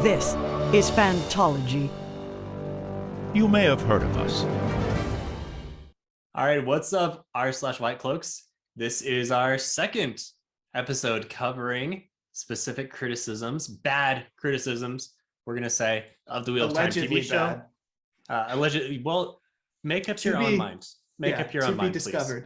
This is Fantology. You may have heard of us. All right, what's up, r/White Cloaks? This is our second episode covering specific criticisms, bad criticisms, we're going to say, of the Wheel of Time TV show. Allegedly, well, make up your own mind. Make up your own mind, please.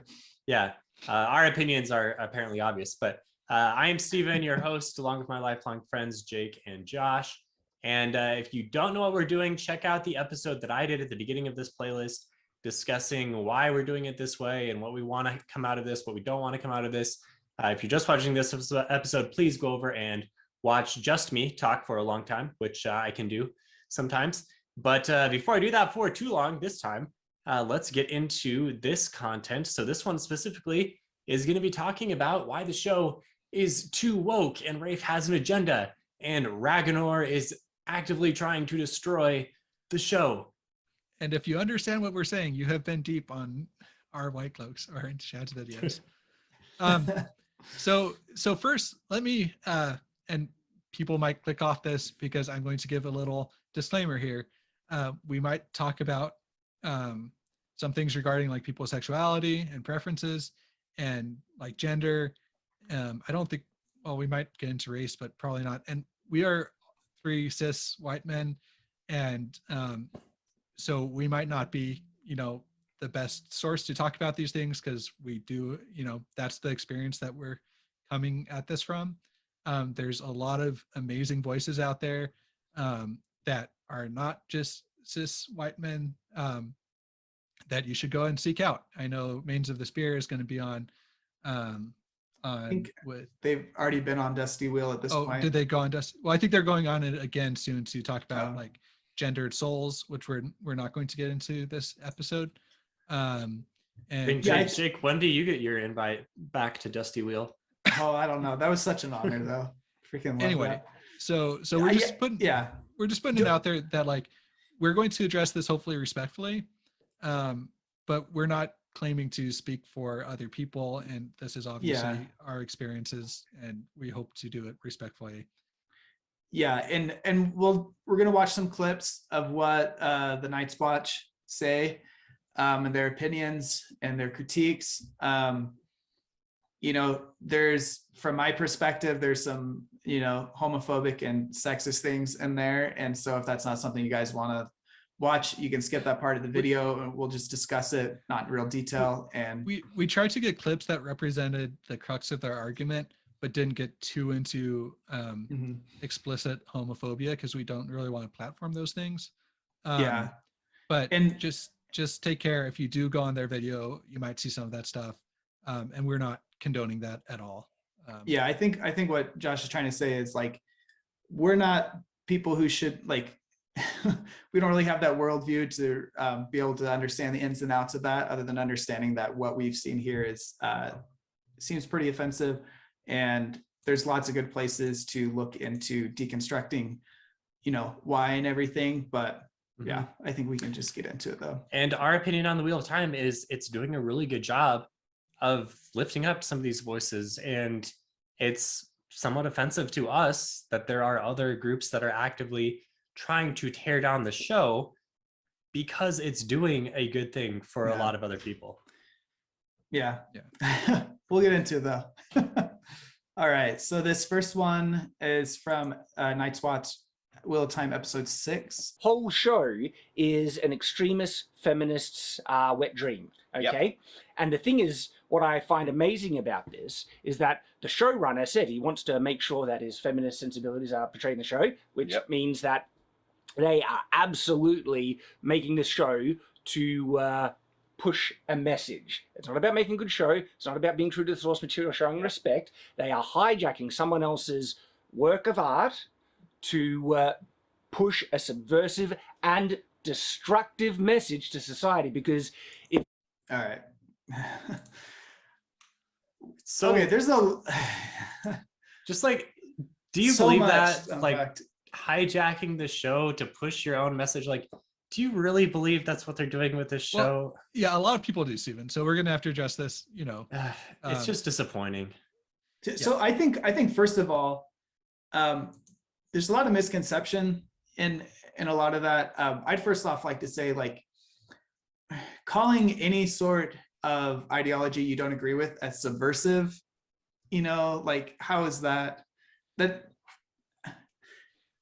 Yeah, our opinions are apparently obvious, but I am Steven, your host, along with my lifelong friends, Jake and Josh. And if you don't know what we're doing, check out the episode that I did at the beginning of this playlist, discussing why we're doing it this way and what we want to come out of this, what we don't want to come out of this. If you're just watching this episode, please go over and watch just me talk for a long time, which I can do sometimes. But before I do that for too long this time, let's get into this content. So this one specifically is going to be talking about why the show is too woke and Rafe has an agenda and Ragnar is actively trying to destroy the show. And if you understand what we're saying, you have been deep on our White Cloaks or in Shad's videos. So first, let me, and people might click off this because I'm going to give a little disclaimer here. We might talk about some things regarding like people's sexuality and preferences and like gender. I don't think, well, we might get into race, but probably not. And we are 3 cis white men. And so we might not be, the best source to talk about these things because we do, that's the experience that we're coming at this from. There's a lot of amazing voices out there that are not just cis white men that you should go and seek out. I know Mains of the Spear is going to be on I think they've already been on Dusty Wheel at this point. Oh, did they go on Dusty? Well, I think they're going on it again soon to talk about like gendered souls, which we're not going to get into this episode. And Jake, when do you get your invite back to Dusty Wheel? Oh, I don't know. That was such an honor, though. Freaking love anyway, that. so we're just putting it out there that like we're going to address this hopefully respectfully, but we're not claiming to speak for other people, and this is obviously our experiences, and we hope to do it respectfully. Yeah, and we're gonna watch some clips of what the Night's Watch say, and their opinions and their critiques. There's, from my perspective, there's some homophobic and sexist things in there, and so if that's not something you guys want to watch, you can skip that part of the video and we'll just discuss it, not in real detail. And we tried to get clips that represented the crux of their argument, but didn't get too into explicit homophobia because we don't really want to platform those things. But just take care. If you do go on their video, you might see some of that stuff, and we're not condoning that at all. I think what Josh is trying to say is like, we're not people who should like we don't really have that worldview to be able to understand the ins and outs of that, other than understanding that what we've seen here is seems pretty offensive, and there's lots of good places to look into deconstructing, why and everything. But yeah, I think we can just get into it though. And our opinion on the Wheel of Time is it's doing a really good job of lifting up some of these voices, and it's somewhat offensive to us that there are other groups that are actively trying to tear down the show because it's doing a good thing for a lot of other people. Yeah. We'll get into it though. All right, so this first one is from Night's Watch Wheel of Time episode 6. Whole show is an extremist feminist's wet dream, okay? Yep. And the thing is, what I find amazing about this is that the showrunner said he wants to make sure that his feminist sensibilities are portrayed in the show, which means that they are absolutely making this show to push a message. It's not about making a good show. It's not about being true to the source material, showing respect. They are hijacking someone else's work of art to push a subversive and destructive message to society. Because if... All right. So okay, there's a... just like, do you believe that like hijacking the show to push your own message, like, do you really believe that's what they're doing with this show? Well, yeah, a lot of people do, Steven. So we're gonna have to address this. It's just disappointing. So I think first of all, there's a lot of misconception in a lot of that. I'd first off like to say, like, calling any sort of ideology you don't agree with as subversive, like, how is that?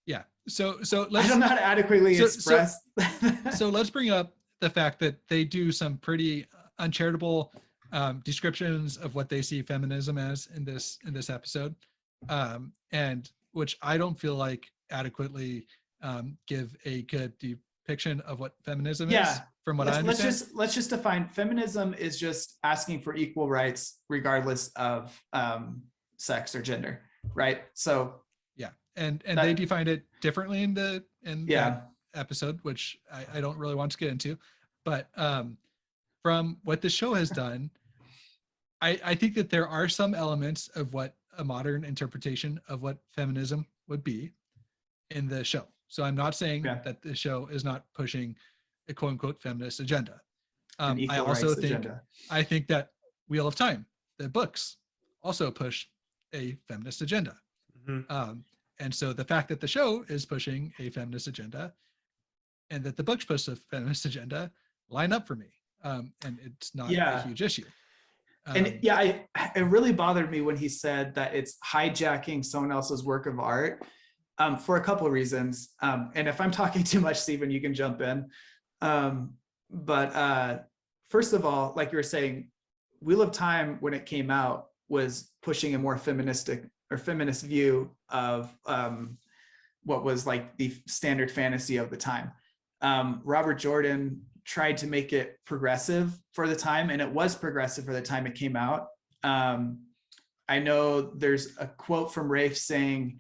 Yeah. So I let's don't know how to adequately so- express. so let's bring up the fact that they do some pretty uncharitable descriptions of what they see feminism as in this episode, and which I don't feel like adequately give a good depiction of what feminism is. Yeah. From what I understand. Let's just define feminism is just asking for equal rights regardless of sex or gender, right? So yeah, and they defined it differently in yeah. that episode, which I don't really want to get into, but from what the show has done, I think that there are some elements of what a modern interpretation of what feminism would be in the show. So I'm not saying that the show is not pushing a quote unquote feminist agenda. I also think that Wheel of Time, the books, also push a feminist agenda. Mm-hmm. And so the fact that the show is pushing a feminist agenda and that the books push a feminist agenda line up for me. And it's not a huge issue. It really bothered me when he said that it's hijacking someone else's work of art, for a couple of reasons. And if I'm talking too much, Stephen, you can jump in. But first of all, like you were saying, Wheel of Time, when it came out, was pushing a more feminist view of what was like the standard fantasy of the time. Robert Jordan tried to make it progressive for the time, and it was progressive for the time it came out. I know there's a quote from Rafe saying,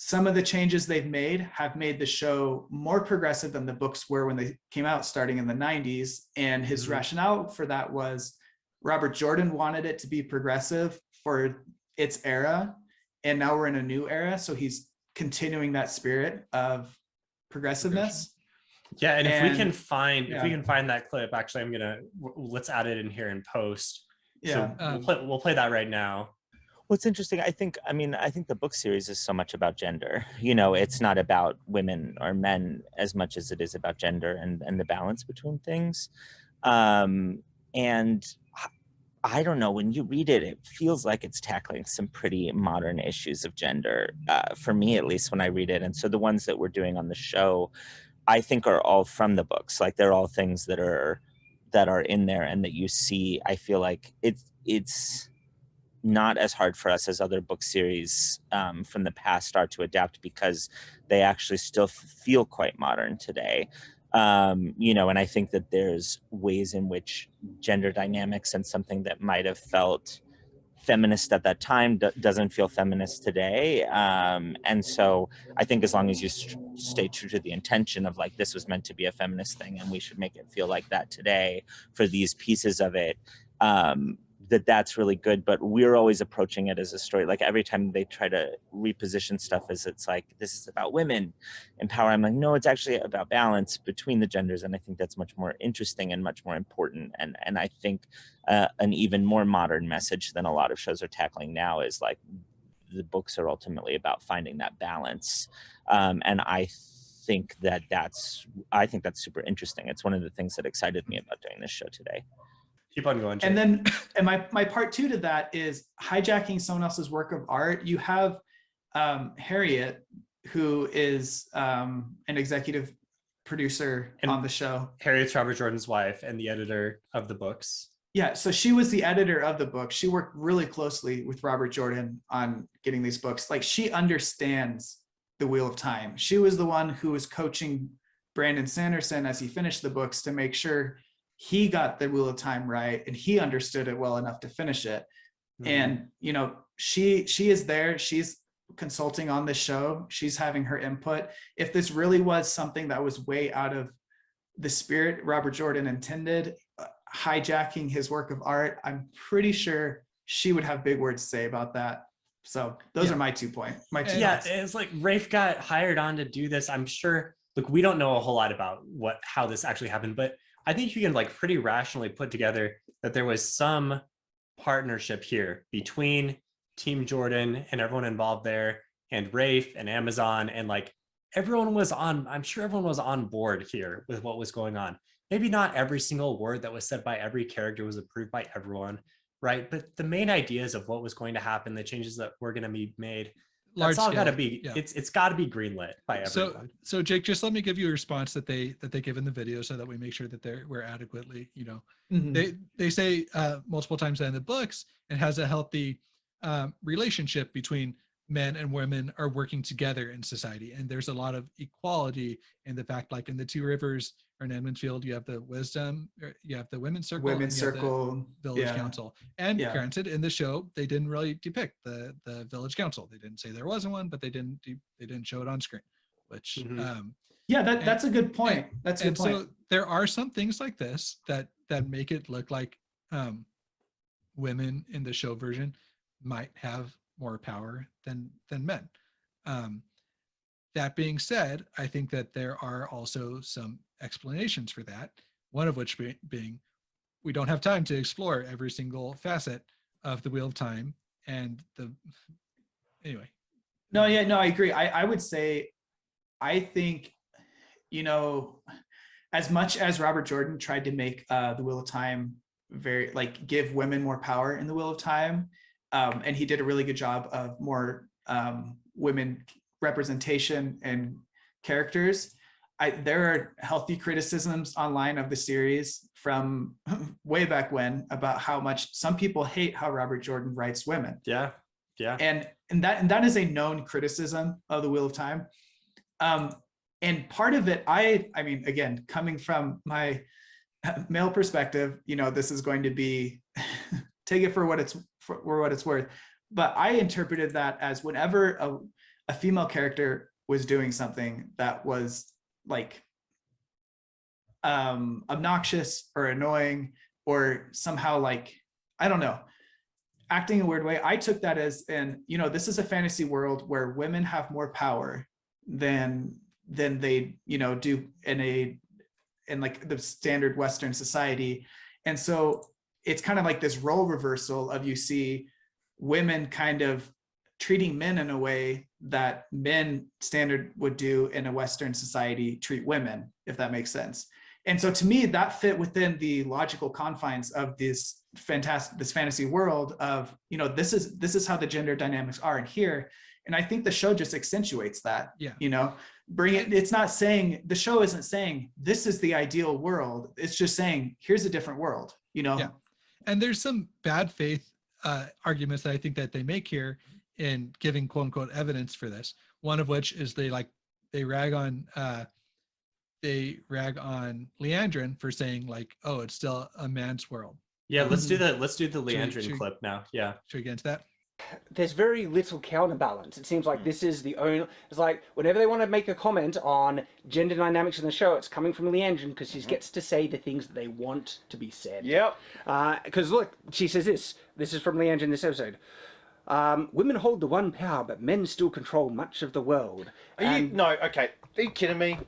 some of the changes they've made have made the show more progressive than the books were when they came out starting in the 90s. And his rationale for that was Robert Jordan wanted it to be progressive for its era. And now we're in a new era. So he's continuing that spirit of progressiveness. Yeah. And if we can find that clip, actually, let's add it in here in post. Yeah. So we'll play that right now. What's interesting, I think the book series is so much about gender. It's not about women or men as much as it is about gender and the balance between things. And I don't know, when you read it, it feels like it's tackling some pretty modern issues of gender, for me, at least when I read it. And so the ones that we're doing on the show, I think are all from the books. Like they're all things that are in there and that you see. I feel like it's not as hard for us as other book series from the past are to adapt, because they actually still feel quite modern today. And I think that there's ways in which gender dynamics and something that might have felt feminist at that time doesn't feel feminist today. And so I think as long as you stay true to the intention of like, this was meant to be a feminist thing and we should make it feel like that today for these pieces of it, that's really good. But we're always approaching it as a story. Like every time they try to reposition stuff as it's like, this is about women and power, I'm like, no, it's actually about balance between the genders. And I think that's much more interesting and much more important. And I think an even more modern message than a lot of shows are tackling now is like, the books are ultimately about finding that balance. And I think that's super interesting. It's one of the things that excited me about doing this show today. Keep on going, Jay. And then, and my part two to that is hijacking someone else's work of art. You have Harriet, who is an executive producer on the show. Harriet's Robert Jordan's wife and the editor of the books. Yeah, so she was the editor of the book. She worked really closely with Robert Jordan on getting these books. Like she understands the Wheel of Time. She was the one who was coaching Brandon Sanderson as he finished the books to make sure he got the Wheel of Time right and he understood it well enough to finish it. And she is there, she's consulting on this show, she's having her input. If this really was something that was way out of the spirit Robert Jordan intended, hijacking his work of art, I'm pretty sure she would have big words to say about that. So those are my 2 points. It's like Rafe got hired on to do this. I'm sure, look, we don't know a whole lot about how this actually happened, but I think you can like pretty rationally put together that there was some partnership here between Team Jordan and everyone involved there and Rafe and Amazon, and like everyone was on, I'm sure everyone was on board here with what was going on. Maybe not every single word that was said by every character was approved by everyone, right? But the main ideas of what was going to happen, the changes that were going to be made, Large that's all got to scale, be, yeah. it's got to be greenlit by everyone. So Jake, just let me give you a response that they give in the video so that we make sure that we're adequately, they say multiple times in the books, it has a healthy relationship between men and women are working together in society, and there's a lot of equality in the fact, like in the Two Rivers or in Edmondsfield, you have the wisdom, you have the women's circle, village council. And granted, in the show, they didn't really depict the village council. They didn't say there wasn't one, but they didn't show it on screen, which that's a good point. That's a good point. So there are some things like this that make it look like women in the show version might have more power than men. That being said, I think that there are also some explanations for that. One of which being we don't have time to explore every single facet of the Wheel of Time and anyway. No, I agree. I would say, I think, as much as Robert Jordan tried to make the Wheel of Time very, like, give women more power in the Wheel of Time, and he did a really good job of more women representation and characters. There are healthy criticisms online of the series from way back when about how much some people hate how Robert Jordan writes women. Yeah. And that is a known criticism of the Wheel of Time. And part of it, I mean, again, coming from my male perspective, this is going to be take it for what it's worth. But I interpreted that as whenever a female character was doing something that was like obnoxious or annoying or somehow, like, I don't know, acting a weird way, I took that as, this is a fantasy world where women have more power than they do in like the standard Western society. And so it's kind of like this role reversal of, you see women kind of treating men in a way that men standard would do in a Western society treat women, if that makes sense. And so to me, that fit within the logical confines of this fantasy world of, this is how the gender dynamics are in here. And I think the show just accentuates that. It's not saying, the show isn't saying this is the ideal world. It's just saying, here's a different world, Yeah. And there's some bad faith arguments that I think that they make here in giving quote unquote evidence for this. One of which is they rag on Liandrin for saying, like, oh, it's still a man's world. Yeah, let's do the Liandrin clip now. Yeah. Should we get into that? There's very little counterbalance. It seems like this is the only, it's like whenever they want to make a comment on gender dynamics in the show, it's coming from Liandrin because she gets to say the things that they want to be said. Yep. Because look, she says this is from Liandrin this episode. Women hold the one power, but men still control much of the world. Are you kidding me?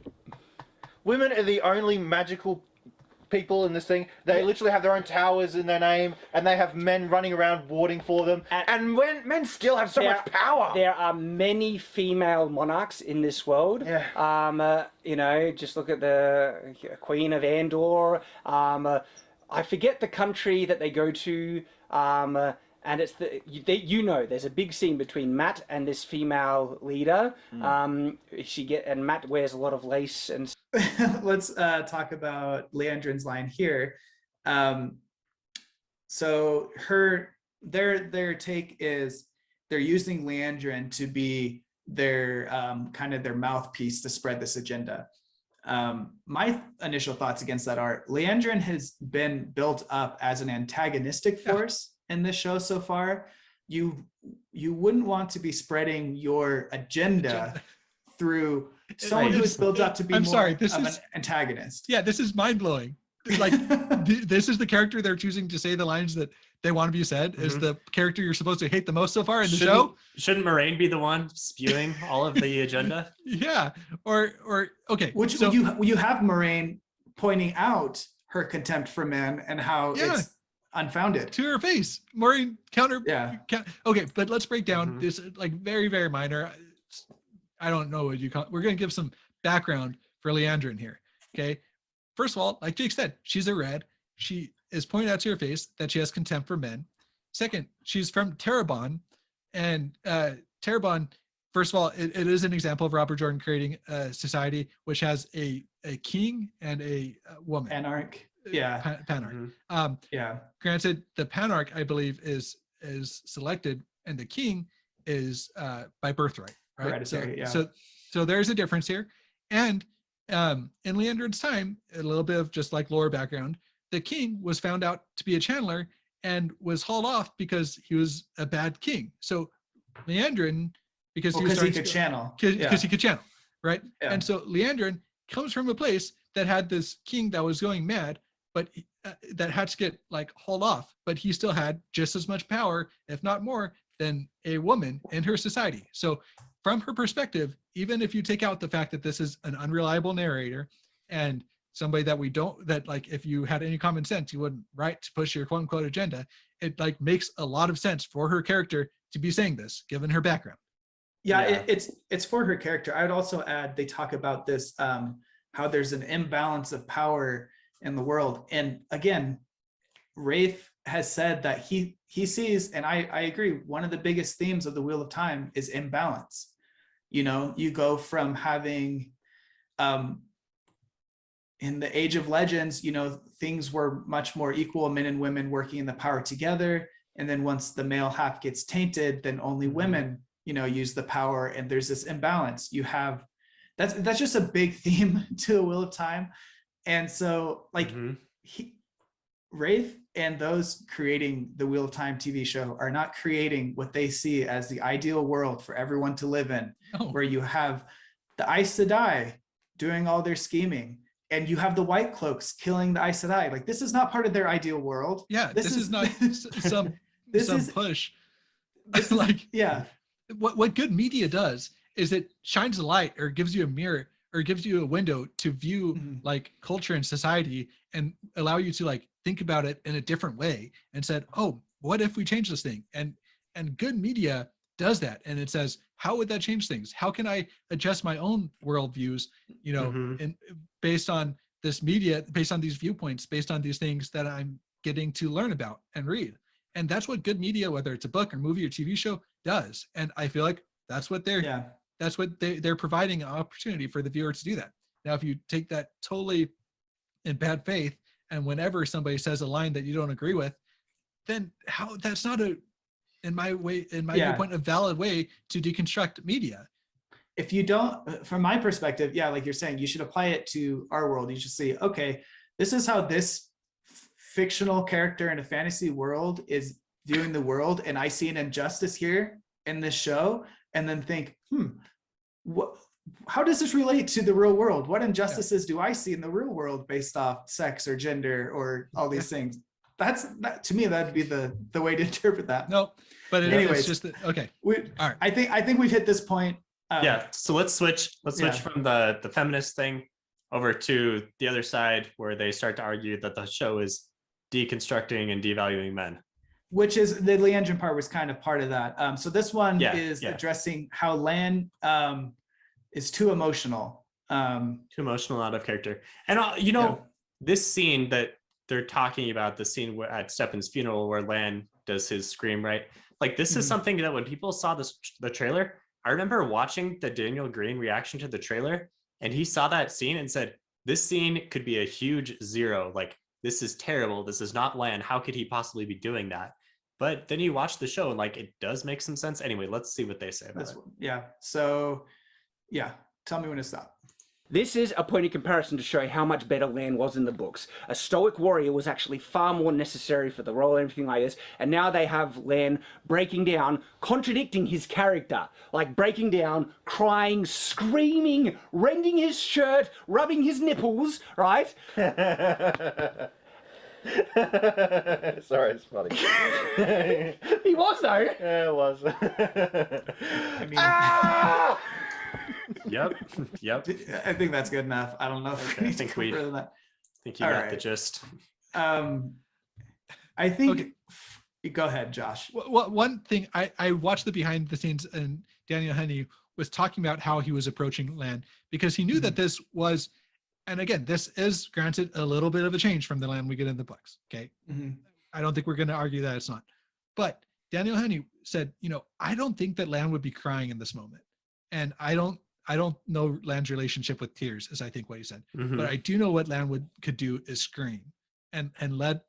Women are the only magical people in this thing. They literally have their own towers in their name, and they have men running around warding for them. And when men still have so much power. There are many female monarchs in this world. Yeah. Just look at the Queen of Andor. I forget the country that they go to. And it's there's a big scene between Matt and this female leader. And Matt wears a lot of lace and. Let's talk about Liandrin's line here. So their take is they're using Liandrin to be their kind of their mouthpiece to spread this agenda. My initial thoughts against that are Liandrin has been built up as an antagonistic force in this show so far. You wouldn't want to be spreading your agenda through someone who is built up to be an antagonist. Yeah, this is mind-blowing. Like, this is the character they're choosing to say the lines that they want to be said, is the character you're supposed to hate the most so far in the show. Shouldn't Moraine be the one spewing all of the agenda? Yeah, or okay. You have Moraine pointing out her contempt for men and how it's unfounded. To her face. Maureen okay, but let's break down this, like, very, very minor. I don't know what you call. We're going to give some background for Liandrin here. Okay. First of all, like Jake said, she's a red. She is pointed out to her face that she has contempt for men. Second, she's from Terabon, and Terabon. First of all, it is an example of Robert Jordan creating a society which has a king and a woman. Panarch. Yeah. Panarch. Yeah. Granted, the Panarch, I believe, is selected, and the king is by birthright. Right. Hereditary, yeah. So there's a difference here. And in Liandrin's time, a little bit of just like lore background, the king was found out to be a channeler and was hauled off because he was a bad king. So Liandrin, because he could channel. Because he could channel, right? Yeah. And so Liandrin comes from a place that had this king that was going mad, but that had to get like hauled off, but he still had just as much power, if not more, than a woman in her society. So from her perspective, even if you take out the fact that this is an unreliable narrator and somebody that like if you had any common sense, you wouldn't write to push your quote unquote agenda, it like makes a lot of sense for her character to be saying this, given her background. Yeah. It's for her character. I would also add, they talk about this, how there's an imbalance of power in the world. And again, Wraith has said that he sees, and I agree, one of the biggest themes of the Wheel of Time is imbalance. You know, you go from having, in the Age of Legends, you know, things were much more equal, men and women working in the power together. And then once the male half gets tainted, then only women, you know, use the power, and there's this imbalance. You have, that's just a big theme to the Wheel of Time. And so like Wraith and those creating the Wheel of Time TV show are not creating what they see as the ideal world for everyone to live in, where you have the Aes Sedai doing all their scheming, and you have the White Cloaks killing the Aes Sedai. Like, this is not part of their ideal world. Yeah, this is not some push. This is like, yeah. What good media does is it shines a light or gives you a mirror or gives you a window to view like culture and society and allow you to like think about it in a different way, and said, oh, what if we change this thing? And good media does that. And it says, how would that change things? How can I adjust my own worldviews, you know, and based on this media, based on these viewpoints, based on these things that I'm getting to learn about and read. And that's what good media, whether it's a book or movie or TV show, does. And I feel like that's what they're providing an opportunity for the viewer to do that. Now, if you take that totally in bad faith, and whenever somebody says a line that you don't agree with, then how that's not in my viewpoint, a valid way to deconstruct media. If you don't, from my perspective, yeah, like you're saying, you should apply it to our world. You should see, okay, this is how this fictional character in a fantasy world is viewing the world, and I see an injustice here in this show, and then think, how does this relate to the real world? What injustices do I see in the real world based off sex or gender or all these things? That to me, that'd be the way to interpret that. No, but anyways, it's just okay. All right. I think we've hit this point. Yeah. So let's switch from the feminist thing over to the other side, where they start to argue that the show is deconstructing and devaluing men. Which is the Liandrin part was kind of part of that. So this one is addressing how Lan is too emotional. Out of character. And this scene that they're talking about, the scene at Stepan's funeral where Lan does his scream, right? Like, this is something that when people saw the trailer, I remember watching the Daniel Green reaction to the trailer, and he saw that scene and said, this scene could be a huge 0. Like, this is terrible. This is not Lan. How could he possibly be doing that? But then you watch the show and like, it does make some sense. Anyway, let's see what they say about it. Yeah. So yeah, tell me when to stop. This is a point of comparison to show how much better Lan was in the books. A stoic warrior was actually far more necessary for the role and everything like this. And now they have Lan breaking down, contradicting his character. Like breaking down, crying, screaming, rending his shirt, rubbing his nipples, right? Sorry, it's funny. He was though. Yeah, it was. I mean, Yep. I think that's good enough. I don't know if we need to go further than that. I think you got the gist. I think. Go ahead, Josh. One thing I watched the behind the scenes, and Daniel Honey was talking about how he was approaching Lan, because he knew that this was, and again, this is granted a little bit of a change from the Lan we get in the books. Okay. I don't think we're going to argue that it's not. But Daniel Henney said, I don't think that Lan would be crying in this moment. And I don't know Lan's relationship with tears, is I think what he said. But I do know what Lan could do is scream and let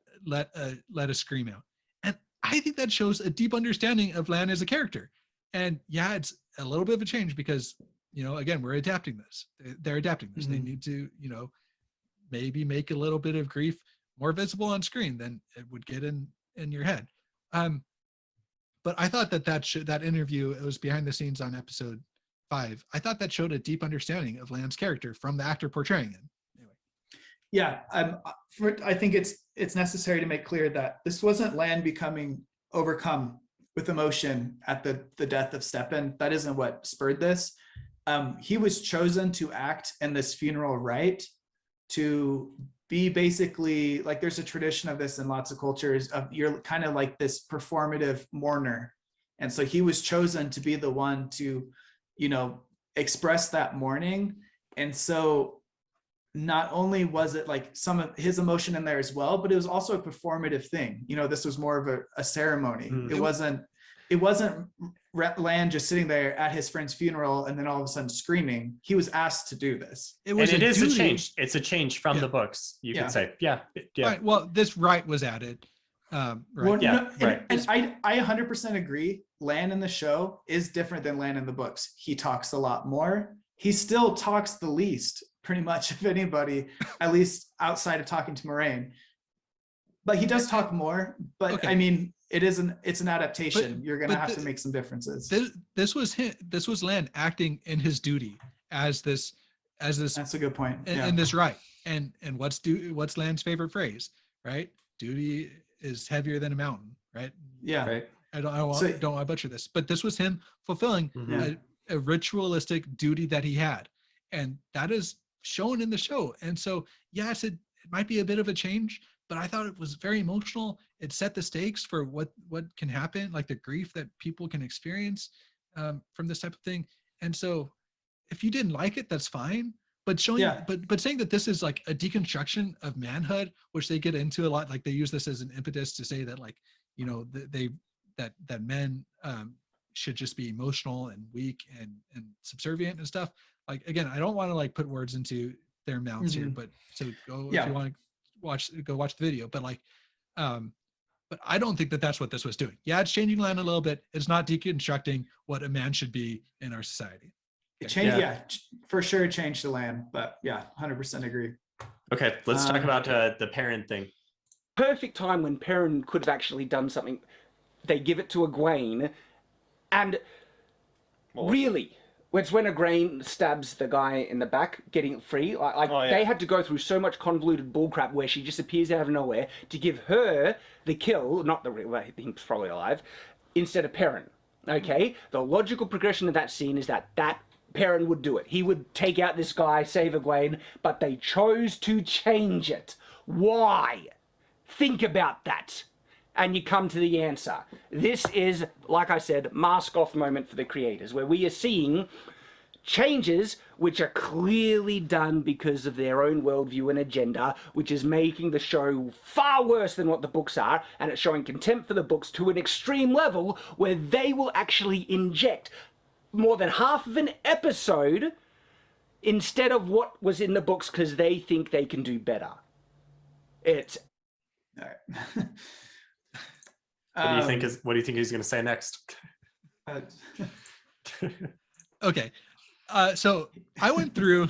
a scream out. And I think that shows a deep understanding of Lan as a character. And yeah, it's a little bit of a change because, again, we're adapting this. They're adapting this. They need to, maybe make a little bit of grief more visible on screen than it would get in your head. But I thought that interview, it was behind the scenes on episode 5. I thought that showed a deep understanding of Lan's character from the actor portraying him. Anyway. Yeah, I think it's necessary to make clear that this wasn't Lan becoming overcome with emotion at the death of Stepan. That isn't what spurred this. He was chosen to act in this funeral rite to be basically, like, there's a tradition of this in lots of cultures of you're kind of like this performative mourner. And so he was chosen to be the one to, express that mourning. And so not only was it like some of his emotion in there as well, but it was also a performative thing. This was more of a ceremony. It wasn't Lan just sitting there at his friend's funeral and then all of a sudden screaming. He was asked to do this. It is a change. It's a change from the books, you could say. Yeah. Right. Well, this rite was added. Right. Well, and I 100% agree. Lan in the show is different than Lan in the books. He talks a lot more. He still talks the least, pretty much, of anybody, at least outside of talking to Moraine. But he does talk more. But okay. I mean, it's an adaptation. You're gonna have to make some differences. This was Lan acting in his duty as this. That's a good point. In this rite. And what's Lan's favorite phrase, right? Duty is heavier than a mountain, right? Yeah. Right. I don't want to butcher this, but this was him fulfilling a ritualistic duty that he had, and that is shown in the show. And so, yes, it might be a bit of a change, but I thought it was very emotional. It set the stakes for what can happen, like the grief that people can experience from this type of thing. And so, if you didn't like it, that's fine. But but saying that this is like a deconstruction of manhood, which they get into a lot, like they use this as an impetus to say that, like, that men should just be emotional and weak and subservient and stuff. Like, again, I don't want to like put words into their mouths here, but so if you want to go watch the video. But like, but I don't think that that's what this was doing. Yeah, it's changing Lan a little bit. It's not deconstructing what a man should be in our society. It changed, for sure, changed the Lan. But yeah, 100% agree. Okay, let's talk about the Perrin thing. Perfect time when Perrin could have actually done something. They give it to Egwene, and really, it's when Egwene stabs the guy in the back, getting it free. They had to go through so much convoluted bullcrap where she just appears out of nowhere to give her the kill, not the real way, he's probably alive, instead of Perrin. Okay? The logical progression of that scene is that Perrin would do it. He would take out this guy, save Egwene, but they chose to change it. Why? Think about that. And you come to the answer. This is, like I said, mask off moment for the creators, where we are seeing changes which are clearly done because of their own worldview and agenda, which is making the show far worse than what the books are, and it's showing contempt for the books to an extreme level where they will actually inject more than half of an episode instead of what was in the books because they think they can do better. It's... All right. What do you think he's going to say next? Okay. So I went through,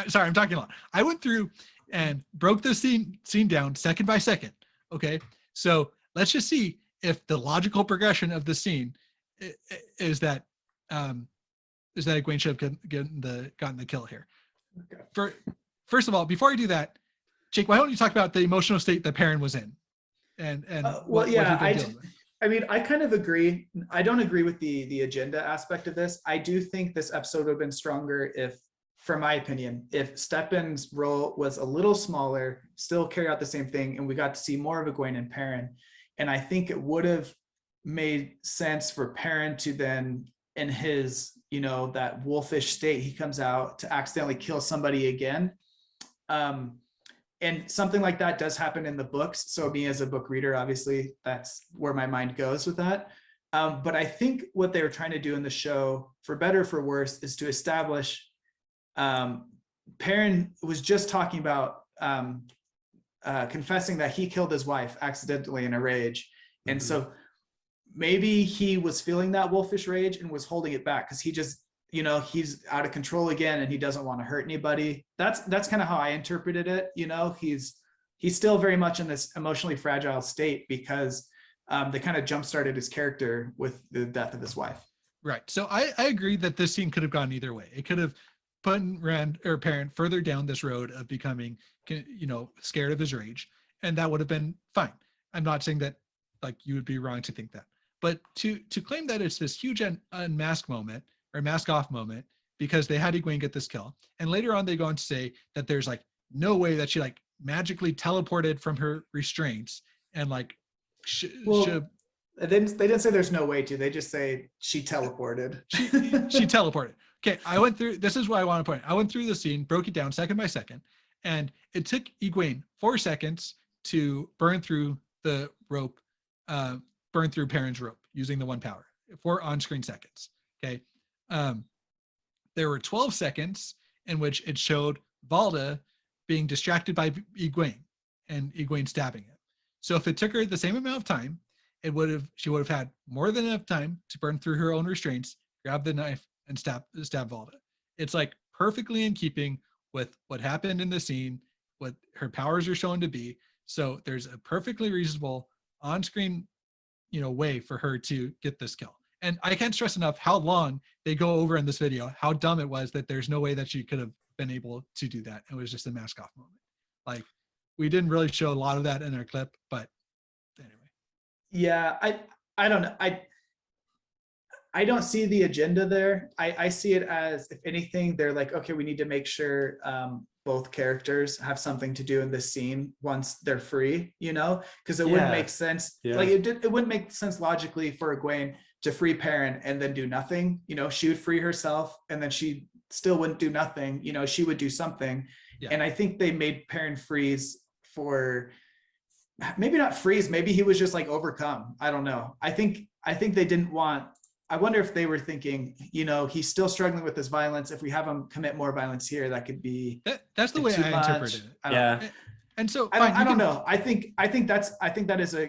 sorry, I'm talking a lot. I went through and broke the scene down second by second. Okay. So let's just see if the logical progression of the scene is that Egwene should have gotten the kill here. Okay. First of all, before I do that, Jake, why don't you talk about the emotional state that Perrin was in? I mean, I kind of agree. I don't agree with the agenda aspect of this. I do think this episode would have been stronger if, from my opinion, if Stepan's role was a little smaller, still carry out the same thing, and we got to see more of Egwene and Perrin. And I think it would have made sense for Perrin to then in his, that wolfish state, he comes out to accidentally kill somebody again. And something like that does happen in the books. So me as a book reader, obviously that's where my mind goes with that. But I think what they were trying to do in the show, for better or for worse, is to establish, Perrin was just talking about confessing that he killed his wife accidentally in a rage. And so maybe he was feeling that wolfish rage and was holding it back because he just, he's out of control again and he doesn't want to hurt anybody. That's kind of how I interpreted it. He's still very much in this emotionally fragile state because they kind of jump-started his character with the death of his wife. Right. So I agree that this scene could have gone either way. It could have put Perrin further down this road of becoming, scared of his rage, and that would have been fine. I'm not saying that you would be wrong to think that, but to claim that it's this huge unmask moment or mask off moment because they had Egwene get this kill, and later on they go on to say that there's no way that she magically teleported from her restraints and they didn't say there's no way to. They just say she teleported. She teleported. Okay, I went through. This is what I want to point. I went through the scene, broke it down second by second, and it took Egwene 4 seconds to burn through the rope, burn through Perrin's rope using the 1 power. 4 on-screen seconds. Okay, there were 12 seconds in which it showed Valda being distracted by Egwene and Egwene stabbing him. So if it took her the same amount of time, she would have had more than enough time to burn through her own restraints, grab the knife, and stab Valda. It's perfectly in keeping with what happened in the scene, what her powers are shown to be. So there's a perfectly reasonable on-screen, way for her to get this kill. And I can't stress enough how long they go over in this video, how dumb it was that there's no way that she could have been able to do that. It was just a mask off moment. We didn't really show a lot of that in our clip, but anyway. Yeah, I don't know. I don't see the agenda there. I see it as, if anything, they're okay, we need to make sure both characters have something to do in this scene once they're free, because it wouldn't make sense. Yeah. It wouldn't make sense logically for Egwene to free Perrin and then do nothing. She would free herself and then she still wouldn't do nothing. She would do something. Yeah. And I think they made Perrin freeze for, maybe not freeze, maybe he was just overcome. I don't know. I think they didn't want, I wonder if they were thinking, he's still struggling with this violence. If we have him commit more violence here, that could be that's the way I interpreted it. Yeah. And so I don't know. I think that is a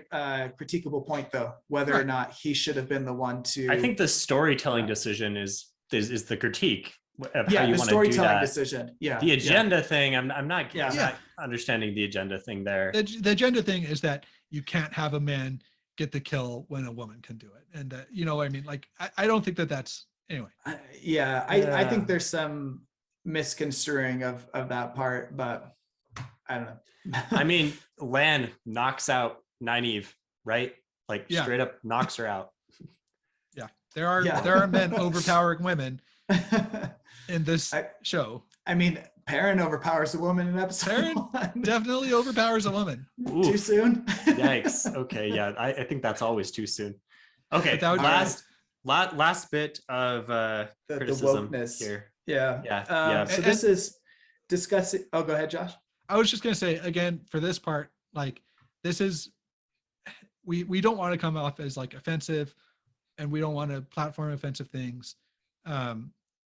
critiquable point though, whether or not he should have been the one to. I think the storytelling decision is the critique of how you want to do that. The storytelling decision. Yeah. The agenda thing, I'm not understanding the agenda thing there. The agenda thing is that you can't have a man get the kill when a woman can do it, and what I mean. I don't think that's anyway. I think there's some misconstruing of that part, but I don't know. I mean, Lan knocks out Nynaeve, right? Straight up knocks her out. Yeah, there are men overpowering women in this show. I mean, Perrin overpowers a woman in episode Perrin 1. Definitely overpowers a woman. Ooh. Too soon? Yikes. Okay, yeah, I think that's always too soon. Okay, last bit of criticism the wokeness here. Yeah. So this is discussing. Oh, go ahead, Josh. I was just gonna say again for this part, this is we don't want to come off as offensive, and we don't want to platform offensive things.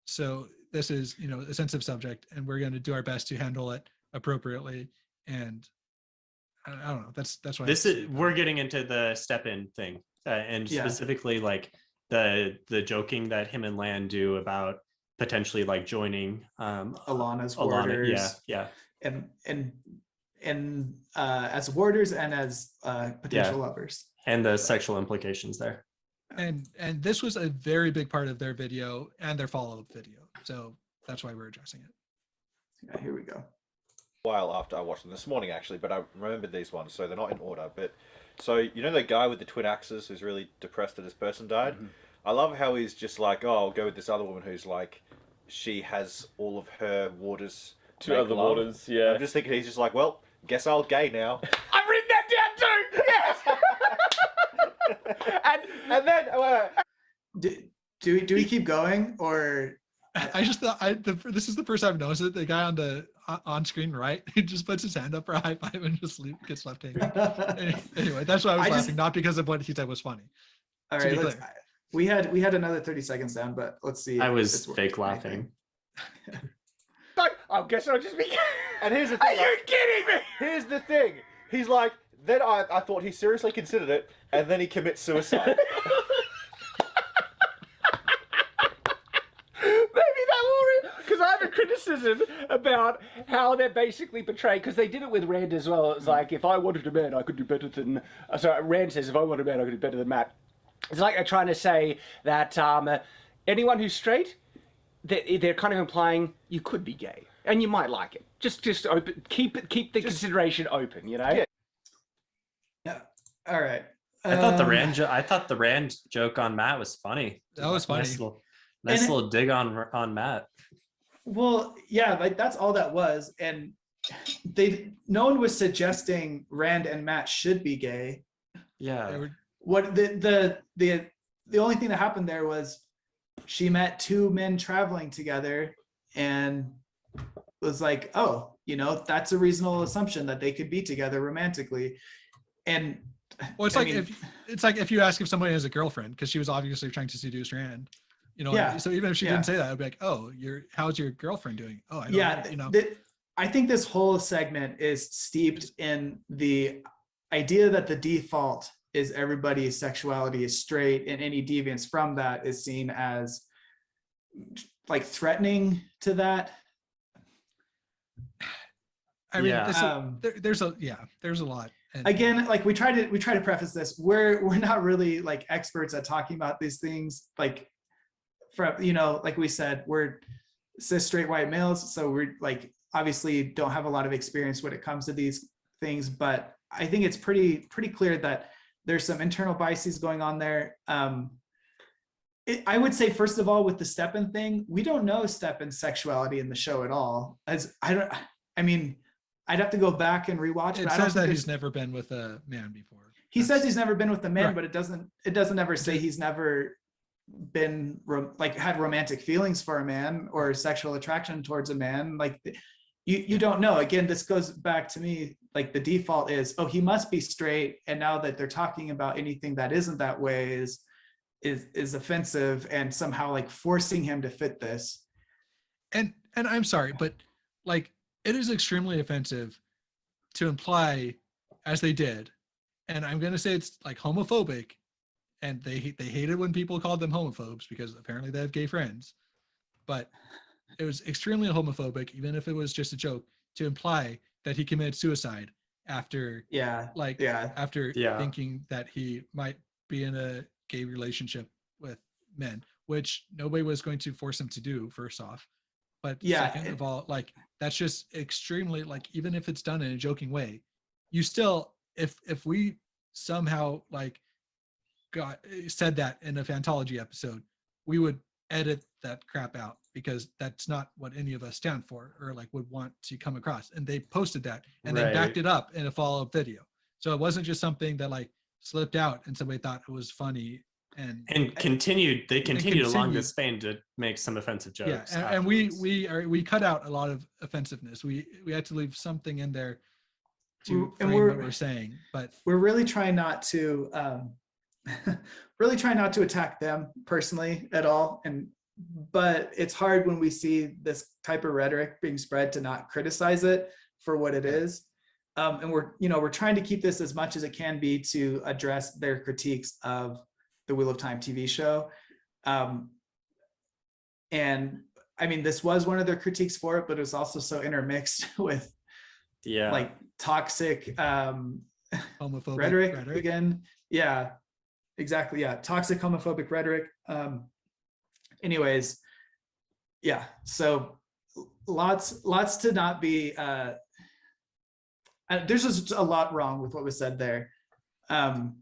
So this is a sensitive subject, and we're going to do our best to handle it appropriately. And I don't know. That's why we're getting into the step in thing, and specifically the joking that him and Lan do about potentially joining Alana's warders. Yeah. And as warders and as potential lovers, and the sexual implications there. And this was a very big part of their video and their follow-up video, so that's why we're addressing it. Yeah, here we go. A while after I watched them this morning, actually, but I remembered these ones, so they're not in order. But so the guy with the twin axes who's really depressed that his person died. Mm-hmm. I love how he's just I'll go with this other woman who's she has all of her warders. 2 other warders, yeah. I'm just thinking he's just well, guess I'll gay now. I've written that down too. Yes. and then Do we keep going or? I just thought this is the first I've noticed it. The guy on the on screen right, he just puts his hand up for a high five and just gets left hanging. Anyway, that's why I was laughing, not because of what he said was funny. All right, we had another 30 seconds down, but let's see. I was fake laughing. I guess I'll just be. And here's the Are thing. you kidding me? Here's the thing. He's like, then I thought he seriously considered it, and then he commits suicide. Because I have a criticism about how they're basically portrayed, because they did it with Rand as well. It's like, if I wanted a man, I could do better than... sorry, Rand says, if I wanted a man, I could do better than Matt. It's like they're trying to say that anyone who's straight, they're kind of implying you could be gay, and you might like it. Just open, keep the consideration open, you know? Yeah. All right. I thought the Rand joke on Matt was funny. That was funny. Nice little dig on Matt. Well, yeah, like that's all that was, and no one was suggesting Rand and Matt should be gay. Yeah. What the only thing that happened there was she met two men traveling together and was like, oh, that's a reasonable assumption that they could be together romantically. And well, it's like if you ask if somebody has a girlfriend, because she was obviously trying to seduce Rand. So even if she didn't say that, I'd be like, oh, how's your girlfriend doing? Oh, I don't know. I think this whole segment is steeped in the idea that the default is everybody's sexuality is straight, and any deviance from that is seen as like threatening to that. I mean, there's a lot. And again, like we try to preface this, we're not really like experts at talking about these things. Like, from like we said, we're cis straight white males, so we're like obviously don't have a lot of experience when it comes to these things. But I think it's pretty clear that there's some internal biases going on there. I would say, first of all, with the Steppen thing, we don't know Steppen's sexuality in the show at all. I'd have to go back and rewatch. It says that he's never been with a man before. He says he's never been with a man, right. But it doesn't ever say he's never been had romantic feelings for a man or sexual attraction towards a man. Like you don't know. Again, this goes back to me, like the default is, oh, he must be straight, and now that they're talking about anything that isn't that way is offensive, and somehow like forcing him to fit this. And I'm sorry, but like it is extremely offensive to imply, as they did, and I'm gonna say it's like homophobic, and they hated when people called them homophobes because apparently they have gay friends, but it was extremely homophobic, even if it was just a joke, to imply that he committed suicide after thinking that he might be in a gay relationship with men, which nobody was going to force him to do, first off. But second of all, like that's just extremely, like, even if it's done in a joking way, you still, if we somehow like said that in a Fantology episode, we would edit that crap out, because that's not what any of us stand for or like would want to come across. And they posted that and then backed it up in a follow-up video. So it wasn't just something that like slipped out and somebody thought it was funny and continued along this vein to make some offensive jokes. Yeah, and we cut out a lot of offensiveness. We had to leave something in there to frame what we're saying, but we're really trying not to attack them personally at all. But it's hard when we see this type of rhetoric being spread to not criticize it for what it is. And we're trying to keep this as much as it can be to address their critiques of the Wheel of Time TV show. And I mean, this was one of their critiques for it, but it was also so intermixed with like toxic homophobic rhetoric again. Yeah, exactly. Yeah, toxic homophobic rhetoric. Anyways, yeah, so lots to not be there's just a lot wrong with what was said there. And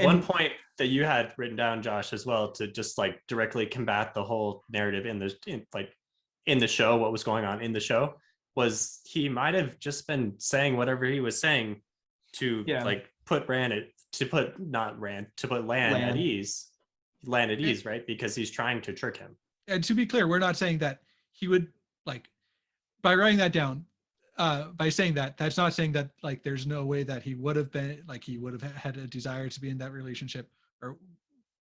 one point that you had written down, Josh, as well, to just like directly combat the whole narrative in the show, what was going on in the show, was he might have just been saying whatever he was saying to like put Lan at ease. land at ease, right? Because he's trying to trick him. And to be clear, we're not saying that he would like by writing that down, by saying that, that's not saying that like there's no way that he would have been like he would have had a desire to be in that relationship, or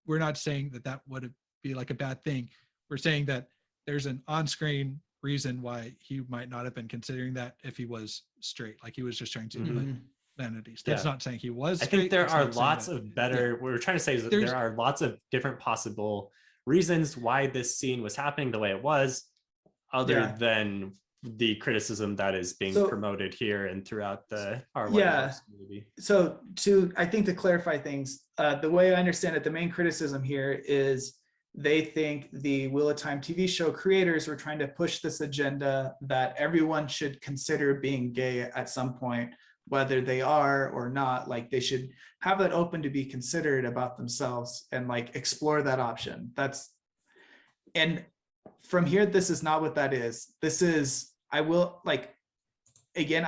we're not saying that that would be like a bad thing. We're saying that there's an on-screen reason why he might not have been considering that if he was straight, like he was just trying to land at ease. That's not saying he was straight. I think there That's are not saying lots that- of better, what we're trying to say is that there are lots of different possible reasons why this scene was happening the way it was, other than the criticism that is being promoted here and throughout our community. So I think to clarify things, the way I understand it, the main criticism here is they think the Wheel of Time TV show creators were trying to push this agenda that everyone should consider being gay at some point, whether they are or not. Like they should have it open to be considered about themselves and like explore that option. And from here, this is not what that is. This is, I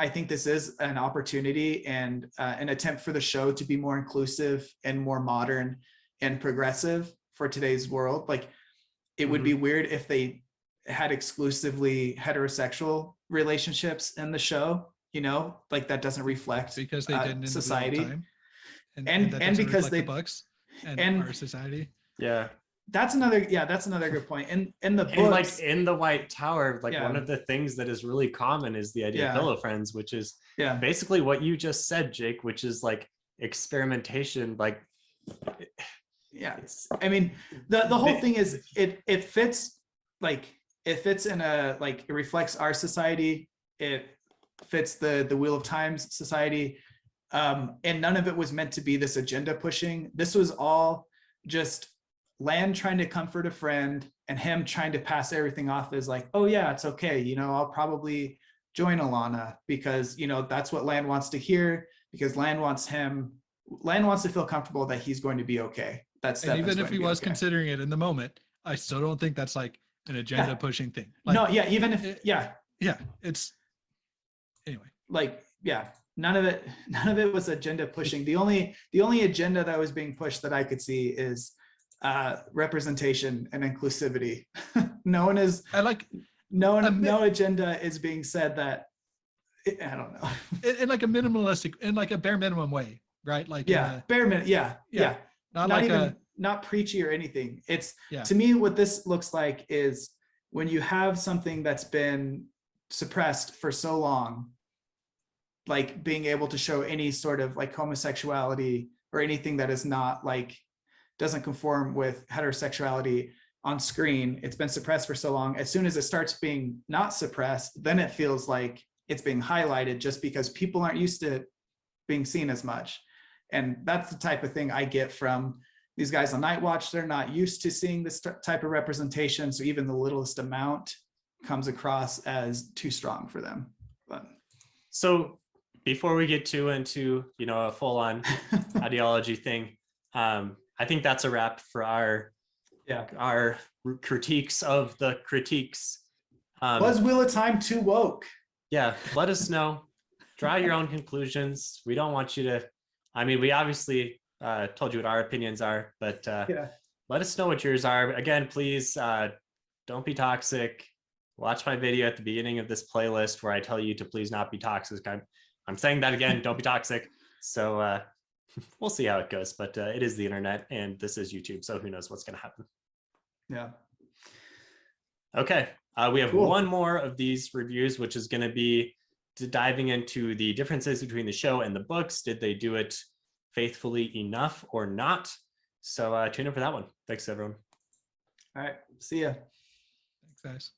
think this is an opportunity and an attempt for the show to be more inclusive and more modern and progressive for today's world. Like it would be weird if they had exclusively heterosexual relationships in the show, you know, like that doesn't reflect because they didn't in society the time. And because they books and our society. Yeah. That's another good point. In the books, and like in the White Tower, like one of the things that is really common is the idea of pillow friends, which is basically what you just said, Jake, which is like experimentation. Like, I mean, the whole thing is it fits in a, like, it reflects our society. It fits the Wheel of Time's society. And none of it was meant to be this agenda pushing. This was all just Lan trying to comfort a friend and him trying to pass everything off as like, oh yeah, it's okay. You know, I'll probably join Alana because, you know, that's what Lan wants to hear, because Lan wants to feel comfortable that he's going to be okay. And even if he was considering it in the moment, I still don't think that's like an agenda pushing thing. Like, no, yeah, even if it's anyway. Like, yeah, none of it was agenda pushing. The only agenda that was being pushed that I could see is representation and inclusivity. No agenda is being said that, I don't know. In like a minimalistic, in like a bare minimum way, right? Like bare minimum, yeah. Not preachy or anything. It's to me, what this looks like is when you have something that's been suppressed for so long, like being able to show any sort of like homosexuality or anything that is not like, doesn't conform with heterosexuality on screen. It's been suppressed for so long. As soon as it starts being not suppressed, then it feels like it's being highlighted just because people aren't used to being seen as much. And that's the type of thing I get from these guys on Night Watch. They're not used to seeing this type of representation. So even the littlest amount comes across as too strong for them. But so before we get into, you know, a full on ideology thing, I think that's a wrap for our critiques of the critiques. Was Wheel of Time too woke? Yeah, let us know. Draw your own conclusions. We don't want you to, I mean, we obviously told you what our opinions are, but let us know what yours are. Again, please don't be toxic. Watch my video at the beginning of this playlist where I tell you to please not be toxic. I'm saying that again, don't be toxic. So we'll see how it goes, but it is the internet and this is YouTube, so who knows what's going to happen. Yeah. Okay, we have one more of these reviews, which is going to be diving into the differences between the show and the books. Did they do it faithfully enough or not? So tune in for that one. Thanks, everyone. All right, see ya. Thanks, guys.